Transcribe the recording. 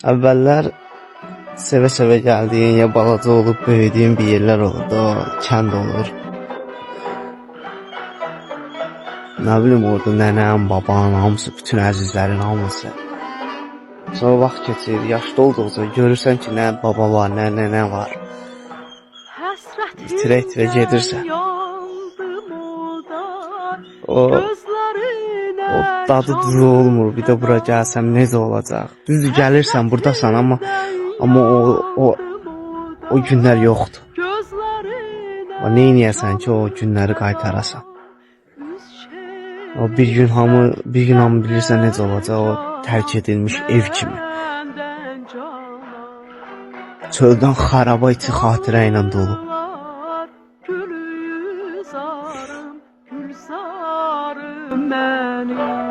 Əvvəllər sevə-sevə gəldiyin, ya balaca olub böyüdüyün bir yerlər olur da, kənd olur. Nə bilim, orada nənəm, baban, hamısı, bütün əzizlərin hamısı. Sonra vaxt keçir, yaşlı olduqca görürsən ki, nə baba var, nə nənə var. İtirə-itirə gedirsən. O dadı duzu olmur, bir də bura gəlsəm necə olacaq? Düzdür, gəlirsən, buradasan, amma o günlər yoxdur. Neyniyəsən ki, o günləri qaytarasan? O bir gün hamı bilirsən necə olacaq, o tərk edilmiş ev kimi. Çöldən xaraba içi xatirə ilə dolu. Benim